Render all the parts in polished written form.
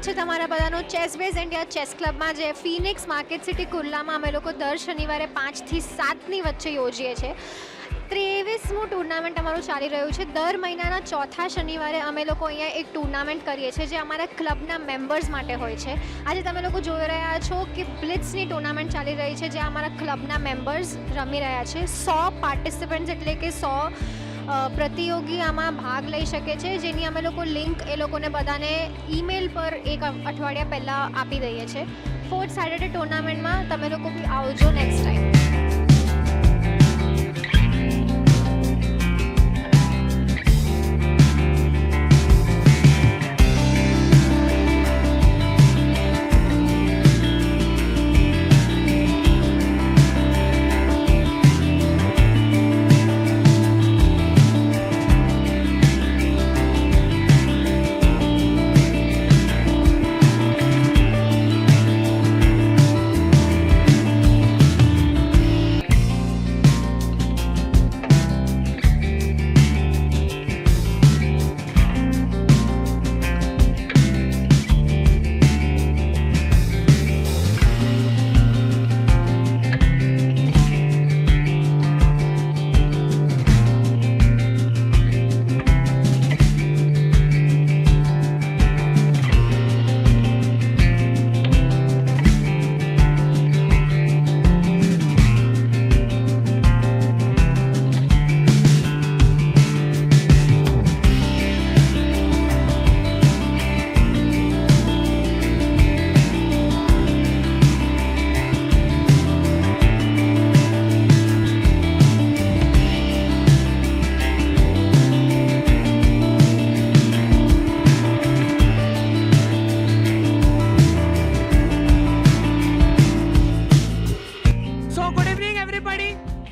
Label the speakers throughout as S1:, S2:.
S1: સ્વાગત છે તમારા બધાનું ચેસ બેઝ ઇન્ડિયા ચેસ ક્લબમાં જે ફિનિક્સ માર્કેટ સિટી કુર્લામાં અમે લોકો દર શનિવારે 5 થી 7ની વચ્ચે યોજીએ છીએ. 23મું ટુર્નામેન્ટ અમારું ચાલી રહ્યું છે. દર મહિનાના ચોથા શનિવારે અમે લોકો અહીંયા એક ટુર્નામેન્ટ કરીએ છીએ જે અમારા ક્લબના મેમ્બર્સ માટે હોય છે. આજે તમે લોકો જોઈ રહ્યા છો કે બ્લિટ્સની ટુર્નામેન્ટ ચાલી રહી છે જ્યાં અમારા ક્લબના મેમ્બર્સ રમી રહ્યા છે. 100 પાર્ટિસિપન્ટ્સ એટલે કે 100 પ્રતિયોગી આમાં ભાગ લઈ શકે છે, જેની અમે લોકો લિંક એ લોકોને બધાને ઈમેલ પર એક અઠવાડિયા પહેલાં આપી દઈએ છીએ. 4th સેટરડે ટુર્નામેન્ટમાં તમે લોકો બી આવજો next time.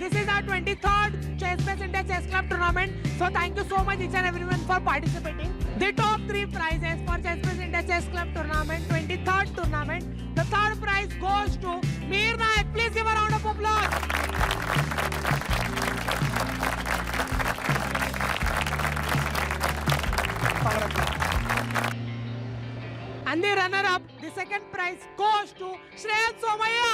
S2: This is our 23rd Chess Base India Chess Club tournament. So thank you so much each and everyone for participating. The top 3 prizes for Chess Base India Chess Club tournament, 23rd tournament. The third prize goes to Mir Naik. Please give a round of applause. And the runner-up, the second prize goes to Shreyan Somaya.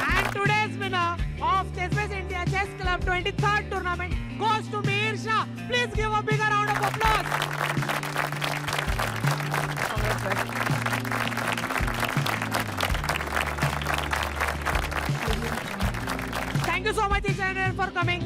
S2: And today's winner of Chess Base India Chess Club 23rd tournament goes to Mir Shah. Please give a bigger round of applause. Thank you so much each and everyone for coming.